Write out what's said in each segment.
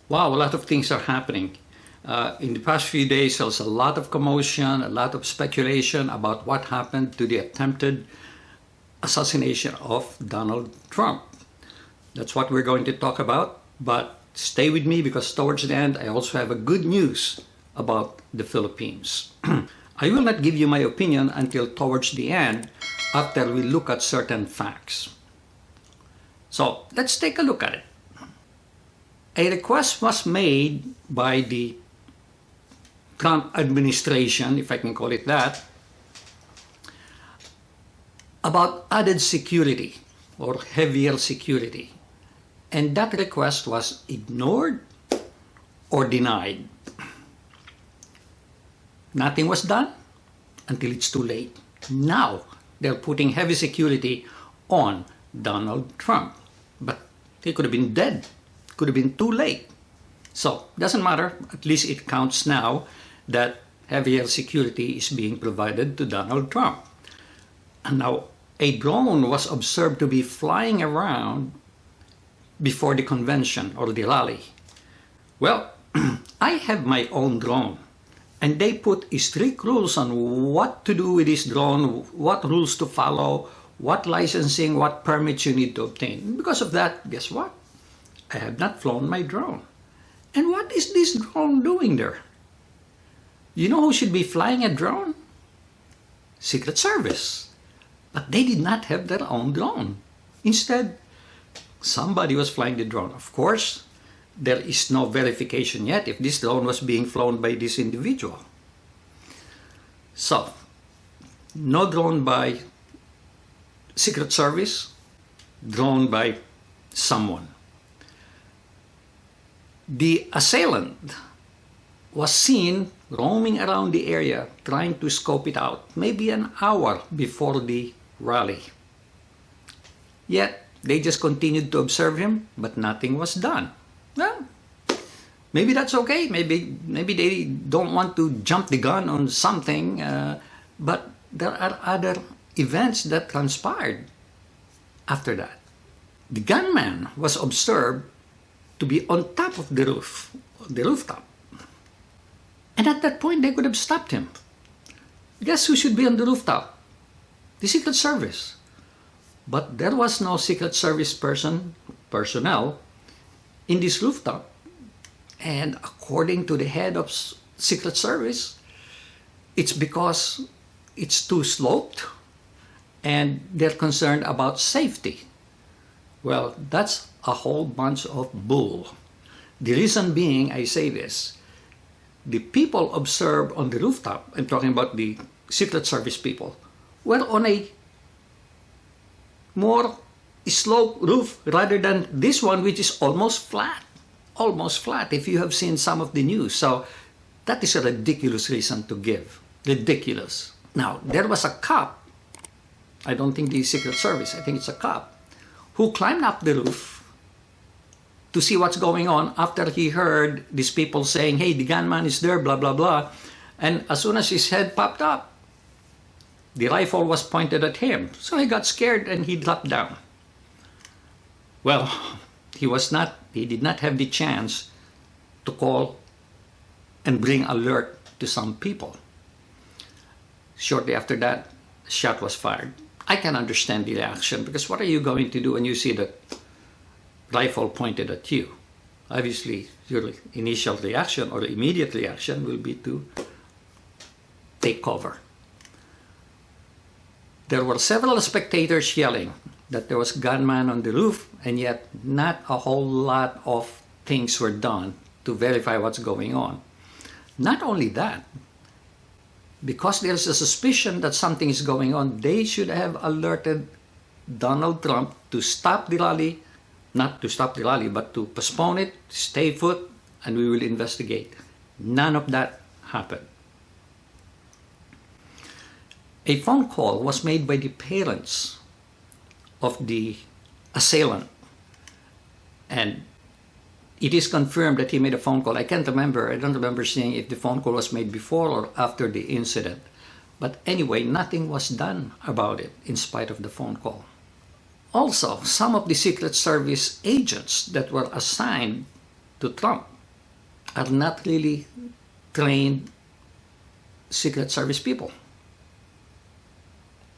Wow, a lot of things are happening. In the past few days, there's a lot of commotion, a lot of speculation about what happened to the attempted assassination of Donald Trump. That's what we're going to talk about, but stay with me because towards the end, I also have a good news about the Philippines. I will not give you my opinion until towards the end after we look at certain facts. So let's take a look at it. A request was made by the Trump administration, if I can call it that, about added security or heavier security. And that request was ignored or denied. Nothing was done until it's too late. Now they're putting heavy security on Donald Trump. But he could have been dead. Could have been too late. So doesn't matter. At least it counts now that heavier security is being provided to Donald Trump. And now a drone was observed to be flying around before the convention or the rally. Well, I have my own drone. And they put strict rules on what to do with this drone, what rules to follow, what licensing, what permits you need to obtain. Because of that, guess what? I have not flown my drone. And what is this drone doing there? You know who should be flying a drone? Secret Service. But they did not have their own drone. Instead, somebody was flying the drone. Of course, there is no verification yet if this drone was being flown by this individual. So, no drone by Secret Service, drone by someone. The assailant was seen roaming around the area trying to scope it out, maybe an hour before the rally. Yet, they just continued to observe him, but nothing was done. Well, maybe that's okay. Maybe they don't want to jump the gun on something, but there are other events that transpired after that. The gunman was observed to be on top of the rooftop. And at that point, they could have stopped him. Guess who should be on the rooftop? The Secret Service. But there was no Secret Service personnel in this rooftop. And according to the head of Secret Service, it's because it's too sloped and they're concerned about safety. Well, that's a whole bunch of bull. The reason being, I say this, the people observed on the rooftop, I'm talking about the Secret Service people, were on a more sloped roof rather than this one, which is almost flat if you have seen some of the news. So that is a ridiculous reason to give. Ridiculous. Now, there was a cop, I don't think the Secret Service, I think it's a cop, who climbed up the roof to see what's going on after he heard these people saying, hey, the gunman is there, blah, blah, blah. And as soon as his head popped up, the rifle was pointed at him. So he got scared and he dropped down. Well, he did not have the chance to call and bring alert to some people. Shortly after that, a shot was fired. I can understand the reaction because what are you going to do when you see that rifle pointed at you? Obviously, your initial reaction or immediate reaction will be to take cover. There were several spectators yelling that there was gunman on the roof, and yet not a whole lot of things were done to verify what's going on. Not only that, because there's a suspicion that something is going on, they should have alerted Donald Trump to stop the rally, not to stop the rally, but to postpone it, stay put, and we will investigate. None of that happened. A phone call was made by the parents of the assailant, and it is confirmed that he made a phone call. I don't remember seeing if the phone call was made before or after the incident. But anyway, nothing was done about it in spite of the phone call. Also, some of the Secret Service agents that were assigned to Trump are not really trained Secret Service people.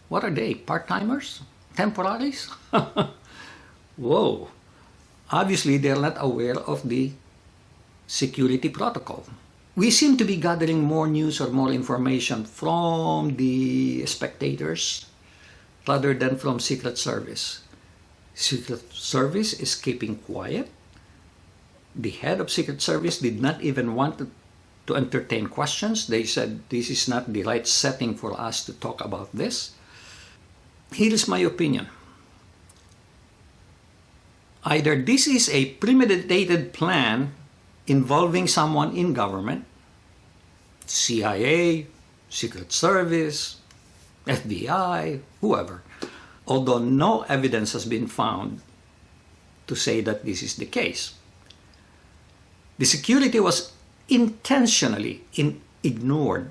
What are they? Part-timers? Temporaries? Whoa. Obviously, they're not aware of the security protocol. We seem to be gathering more news or more information from the spectators rather than from Secret Service. Secret Service is keeping quiet. The head of Secret Service did not even want to entertain questions. They said this is not the right setting for us to talk about this. Here is my opinion. Either this is a premeditated plan involving someone in government, CIA, Secret Service, FBI, whoever, although no evidence has been found to say that this is the case. The security was intentionally ignored,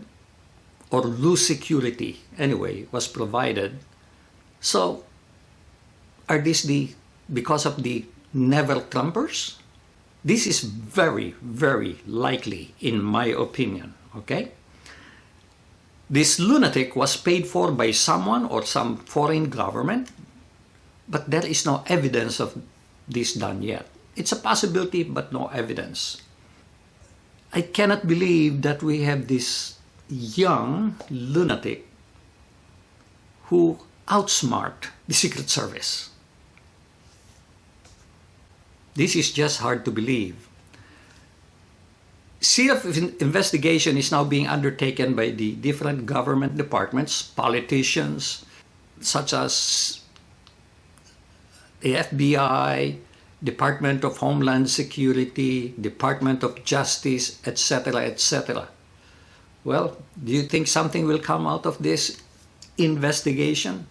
or loose security anyway was provided. So are these because of the Never Trumpers? This is very, very likely, in my opinion, okay? This lunatic was paid for by someone or some foreign government, but there is no evidence of this done yet. It's a possibility, but no evidence. I cannot believe that we have this young lunatic who outsmart the Secret Service. This is just hard to believe. Serious investigation is now being undertaken by the different government departments, politicians, such as the FBI, Department of Homeland Security, Department of Justice, etc., etc. Well, do you think something will come out of this investigation?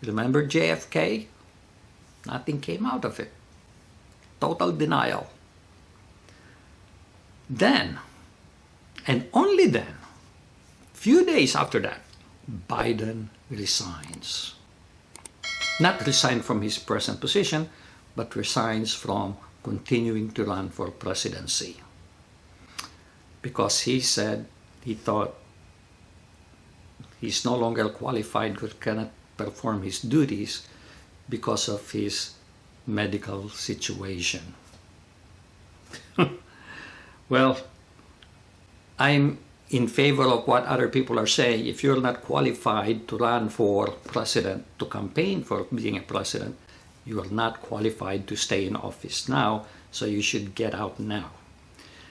Remember JFK? Nothing came out of it. Total denial. Then, and only then, few days after that, Biden resigns. Not resigned from his present position, but resigns from continuing to run for presidency. Because he said he thought he's no longer qualified, or cannot perform his duties because of his medical situation. Well, I'm in favor of what other people are saying. If you're not qualified to run for president, to campaign for being a president, you are not qualified to stay in office now, so you should get out now.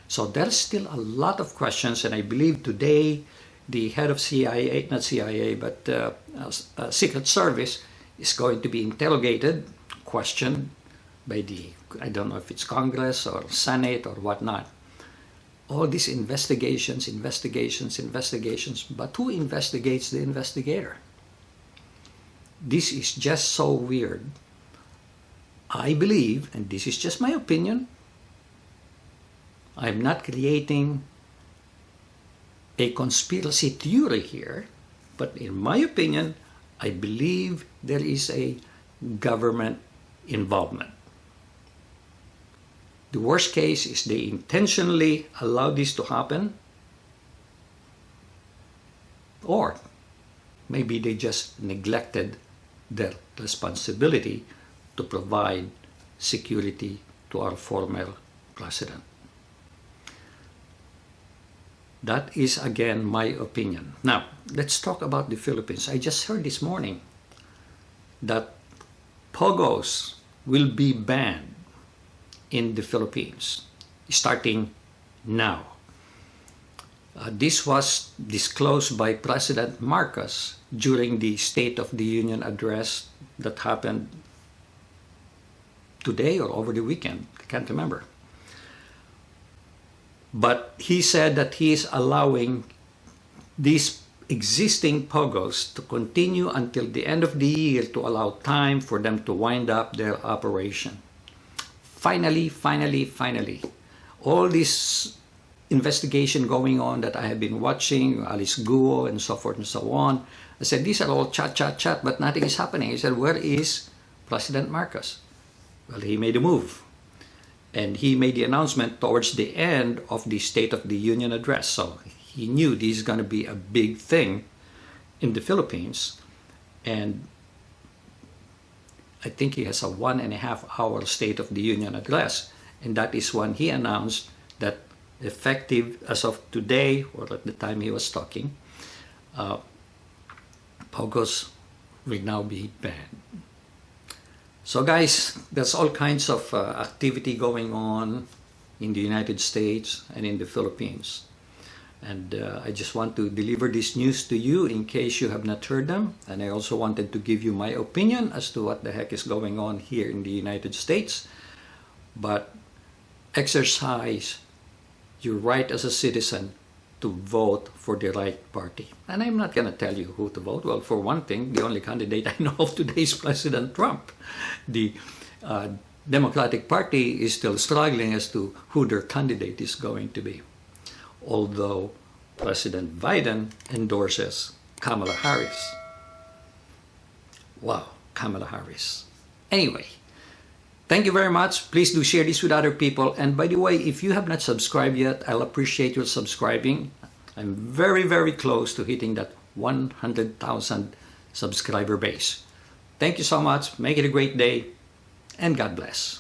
So there's still a lot of questions, and I believe today the head of CIA, not CIA, but Secret Service is going to be interrogated, questioned by I don't know if it's Congress or Senate or whatnot. All these investigations, but who investigates the investigator? This is just so weird. I believe, and this is just my opinion, I'm not creating a conspiracy theory here, but in my opinion, I believe there is a government involvement. The worst case is they intentionally allow this to happen, or maybe they just neglected their responsibility to provide security to our former president. That is, again, my opinion. Now, let's talk about the Philippines. I just heard this morning that POGOs will be banned in the Philippines, starting now. This was disclosed by President Marcos during the State of the Union address that happened today or over the weekend. I can't remember. But he said that he is allowing these existing POGOs to continue until the end of the year to allow time for them to wind up their operation. Finally, all this investigation going on that I have been watching, Alice Guo and so forth and so on, I said, these are all chat, but nothing is happening. He said, where is President Marcos? Well, he made a move. And he made the announcement towards the end of the State of the Union address. So he knew this is going to be a big thing in the Philippines. And I think he has a 1.5-hour State of the Union address. And that is when he announced that effective as of today, or at the time he was talking, POGOs will now be banned. So guys, there's all kinds of activity going on in the United States and in the Philippines. And I just want to deliver this news to you in case you have not heard them. And I also wanted to give you my opinion as to what the heck is going on here in the United States. But exercise your right as a citizen to vote for the right party. And I'm not going to tell you who to vote. Well, for one thing, the only candidate I know of today is President Trump. The Democratic Party is still struggling as to who their candidate is going to be. Although President Biden endorses Kamala Harris. Wow, Kamala Harris. Anyway, thank you very much. Please do share this with other people. And by the way, if you have not subscribed yet, I'll appreciate your subscribing. I'm very, very close to hitting that 100,000 subscriber base. Thank you so much. Make it a great day, and God bless.